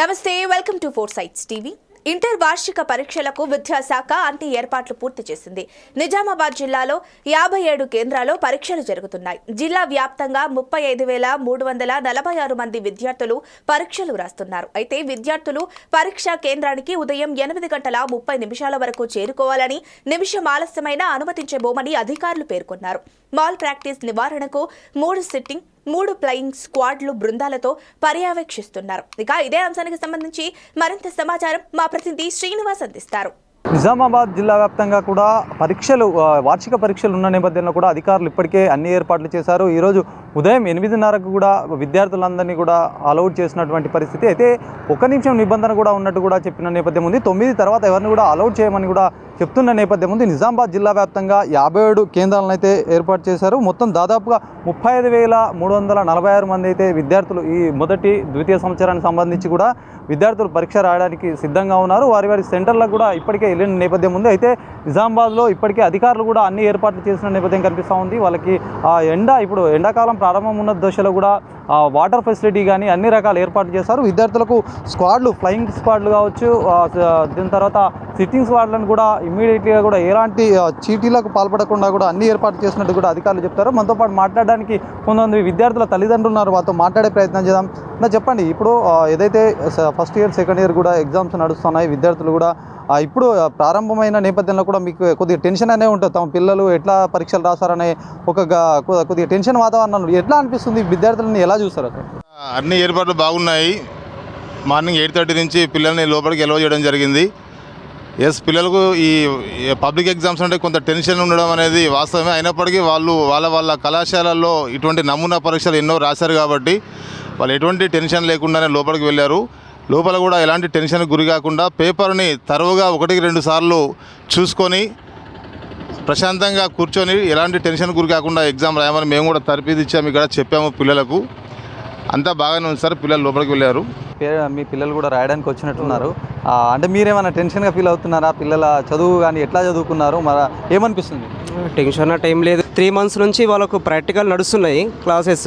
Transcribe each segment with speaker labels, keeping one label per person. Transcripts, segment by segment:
Speaker 1: నమస్తే, welcome to four sites TV. Inter వార్షిక పరీక్షలకు విద్యాశాఖ అన్ని ఏర్పాట్లు పూర్తి చేసింది. నిజామాబాద్ జిల్లాలో 57 కేంద్రాల్లో పరీక్షలు జరుగుతున్నాయి. జిల్లా వ్యాప్తంగా 35,346 మంది విద్యార్థులు పరీక్షలు రాస్తున్నారు. అయితే విద్యార్థులు పరీక్షా కేంద్రానికి ఉదయం 8:30 వరకు చేరుకోవాలని, నిమిషం ఆలస్యమైన అనుమతించబోమని అధికారులు పేర్కొన్నారు. మాల్ ప్రాక్టీస్ నివారణకు 3 సిట్టింగ్ 3 ఫ్లయింగ్ స్క్వాడ్లు బృందాలతో పర్యవేక్షిస్తున్నారు. ఇక ఇదే అంశానికి సంబంధించి మరింత సమాచారం మా ప్రతినిధి శ్రీనివాస్ అందిస్తారు.
Speaker 2: నిజామాబాద్ జిల్లా వ్యాప్తంగా కూడా వార్షిక పరీక్షలు ఉన్న నేపథ్యంలో కూడా అధికారులు ఇప్పటికే అన్ని ఏర్పాట్లు చేశారు. ఈరోజు ఉదయం 8:30కు కూడా విద్యార్థులందరినీ కూడా అలౌట్ చేసినటువంటి పరిస్థితి. అయితే 1 నిమిషం నిబంధన కూడా ఉన్నట్టు కూడా చెప్పిన నేపథ్యం ఉంది. 9 తర్వాత ఎవరిని కూడా అలౌట్ చేయమని కూడా చెప్తున్న నేపథ్యం ఉంది. నిజామాబాద్ జిల్లా వ్యాప్తంగా 57 కేంద్రాలను అయితే ఏర్పాటు చేశారు. మొత్తం దాదాపుగా 35,346 మంది అయితే విద్యార్థులు ఈ మొదటి ద్వితీయ సంవత్సరానికి సంబంధించి కూడా విద్యార్థులు పరీక్ష రాయడానికి సిద్ధంగా ఉన్నారు. వారి సెంటర్లకు కూడా ఇప్పటికే వెళ్ళిన నేపథ్యం ఉంది. అయితే నిజామాబాద్లో ఇప్పటికే అధికారులు కూడా అన్ని ఏర్పాట్లు చేసిన నేపథ్యం కనిపిస్తూ ఉంది. వాళ్ళకి ఇప్పుడు ఎండాకాలం ప్రారంభం ఉన్న దశలో కూడా వాటర్ ఫెసిలిటీ కానీ అన్ని రకాల ఏర్పాట్లు చేశారు. విద్యార్థులకు స్క్వాడ్లు, ఫ్లయింగ్ స్క్వాడ్లు కావచ్చు, దీని తర్వాత సిట్టింగ్ స్క్వాడ్లను కూడా ఇమ్మీడియట్గా కూడా ఎలాంటి చీటీలకు పాల్పడకుండా కూడా అన్ని ఏర్పాట్లు చేసినట్టు కూడా అధికారులు చెప్తారు. మనతో పాటు మాట్లాడడానికి కొంతమంది విద్యార్థుల తల్లిదండ్రులు ఉన్నారు. వారితో మాట్లాడే ప్రయత్నం చేద్దాం. చెప్పండి, ఇప్పుడు ఏదైతే ఫస్ట్ ఇయర్ సెకండ్ ఇయర్ కూడా ఎగ్జామ్స్ నడుస్తున్నాయి, విద్యార్థులు కూడా ఇప్పుడు ప్రారంభమైన నేపథ్యంలో కూడా మీకు కొద్దిగా టెన్షన్ అనే ఉంటుంది. తమ పిల్లలు ఎట్లా పరీక్షలు రాస్తారనే కొద్దిగా టెన్షన్ వాతావరణంలో ఎట్లా అనిపిస్తుంది? విద్యార్థులను ఎలా చూస్తారు?
Speaker 3: అన్ని ఏర్పాట్లు బాగున్నాయి. మార్నింగ్ 8:30 నుంచి పిల్లల్ని లోపలికి ఎలవ్ చేయడం జరిగింది. పిల్లలకు ఈ పబ్లిక్ ఎగ్జామ్స్ అంటే కొంత టెన్షన్ ఉండడం అనేది వాస్తవమే. అయినప్పటికీ వాళ్ళు వాళ్ళ కళాశాలల్లో ఇటువంటి నమూనా పరీక్షలు ఎన్నో రాశారు కాబట్టి వాళ్ళు ఎటువంటి టెన్షన్ లేకుండానే లోపలికి వెళ్ళారు. లోపల కూడా ఎలాంటి టెన్షన్కి గురి కాకుండా పేపర్ని తరువుగా 1-2 సార్లు చూసుకొని ప్రశాంతంగా కూర్చొని ఎలాంటి టెన్షన్ గురి కాకుండా ఎగ్జామ్ రాయమని మేము కూడా తర్ఫీదు ఇచ్చాము. ఇక్కడ చెప్పాము పిల్లలకు. అంతా బాగానే ఉంది సార్. పిల్లలు లోపలికి వెళ్ళారు.
Speaker 2: మీ పిల్లలు కూడా రాయడానికి వచ్చినట్టున్నారు. అంటే మీరేమైనా టెన్షన్గా ఫీల్ అవుతున్నారా? పిల్లల చదువు కానీ ఎట్లా చదువుకున్నారు? మరి ఏమనిపిస్తుంది?
Speaker 4: టెన్షన్ టైం లేదు. 3 months నుంచి వాళ్ళకు ప్రాక్టికల్ నడుస్తున్నాయి క్లాసెస్.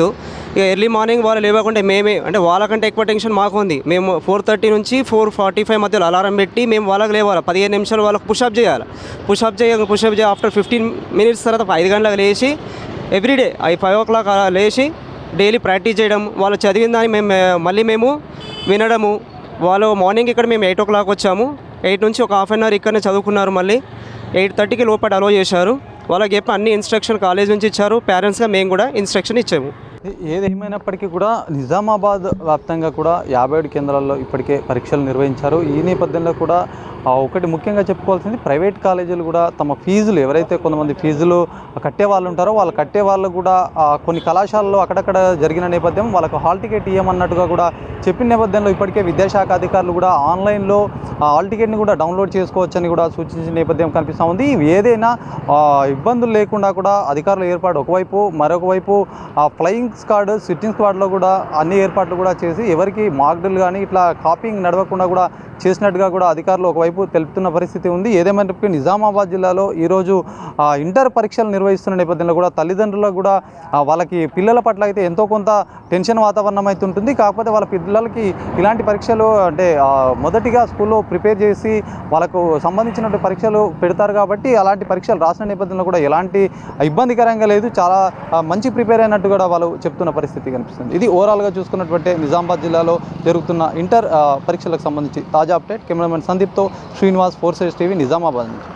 Speaker 4: ఇక ఎర్లీ మార్నింగ్ వాళ్ళు లేవకుంటే మేమే, అంటే వాళ్ళకంటే ఎక్కువ టెన్షన్ మాకు ఉంది. మేము 4:30 నుంచి 4:45 మధ్యలో అలారం పెట్టి మేము వాళ్ళకి లేవాలి. 15 నిమిషాలు వాళ్ళకు పుషప్ చేయాలి. పుషప్ చేయ ఆఫ్టర్ 15 minutes తర్వాత 5 గంటలకు లేచి ఎవ్రీడే 5 o'clock అలా లేచి డైలీ ప్రాక్టీస్ చేయడం, వాళ్ళు చదివిన దాన్ని మేము వినడము. వాళ్ళు మార్నింగ్ ఇక్కడ మేము 8 o'clock వచ్చాము. 8 నుంచి ఒక హాఫ్ అన్ అవర్ ఇక్కడనే చదువుకున్నారు. మళ్ళీ 8:30కి లోపల అలో చేశారు. వాళ్ళకి చెప్పి అన్ని ఇన్స్ట్రక్షన్ కాలేజ్ నుంచి ఇచ్చారు. పేరెంట్స్గా మేము కూడా ఇన్స్ట్రక్షన్ ఇచ్చాము.
Speaker 2: ఏదేమైనప్పటికీ కూడా నిజామాబాద్ వ్యాప్తంగా కూడా 57 కేంద్రాల్లో ఇప్పటికే పరీక్షలు నిర్వహించారు. ఈ నేపథ్యంలో కూడా ఒకటి ముఖ్యంగా చెప్పుకోవాల్సింది, ప్రైవేట్ కాలేజీలు కూడా తమ ఫీజులు, ఎవరైతే కొంతమంది ఫీజులు కట్టే వాళ్ళు ఉంటారో వాళ్ళు కట్టే వాళ్ళు కూడా కొన్ని కళాశాలలో అక్కడక్కడ జరిగిన నేపథ్యం వాళ్ళకు హాల్ టికెట్ ఇవ్వమన్నట్టుగా కూడా చెప్పిన నేపథ్యంలో ఇప్పటికే విద్యాశాఖ అధికారులు కూడా ఆన్లైన్లో హాల్ టికెట్ని కూడా డౌన్లోడ్ చేసుకోవచ్చని కూడా సూచించిన నేపథ్యం కనిపిస్తూ ఉంది. ఏదైనా ఇబ్బందులు లేకుండా కూడా అధికారుల ఏర్పాటు ఒకవైపు, మరొక వైపు ఫ్లయింగ్ స్క్వాడ్, సిట్టింగ్ స్క్వాడ్లో కూడా అన్ని ఏర్పాట్లు కూడా చేసి ఎవరికి మాక్ డ్రిల్ కానీ ఇట్లా కాపింగ్ నడవకుండా కూడా చేసినట్టుగా కూడా అధికారులు ఒకవైపు తెలుపుతున్న పరిస్థితి ఉంది. ఏదేమైనప్పటికీ నిజామాబాద్ జిల్లాలో ఈరోజు ఇంటర్ పరీక్షలు నిర్వహిస్తున్న నేపథ్యంలో కూడా తల్లిదండ్రులకు కూడా వాళ్ళకి పిల్లల పట్ల అయితే ఎంతో కొంత టెన్షన్ వాతావరణం అయితే ఉంటుంది. కాకపోతే వాళ్ళ పిల్లలకి ఇలాంటి పరీక్షలు అంటే మొదటిగా స్కూల్లో ప్రిపేర్ చేసి వాళ్ళకు సంబంధించినటువంటి పరీక్షలు పెడతారు కాబట్టి అలాంటి పరీక్షలు రాసిన నేపథ్యంలో కూడా ఎలాంటి ఇబ్బందికరంగా లేదు. చాలా మంచి ప్రిపేర్ అయినట్టు కూడా వాళ్ళు చెప్తున్న పరిస్థితి కనిపిస్తుంది. ఇది ఓవరాల్గా చూసుకున్నటువంటి నిజామాబాద్ జిల్లాలో జరుగుతున్న ఇంటర్ పరీక్షలకు సంబంధించి తాజా అప్డేట్. కెమెరామెన్ సందీప్తో Srinivas, four sites TV, Nizamabad నుంచి.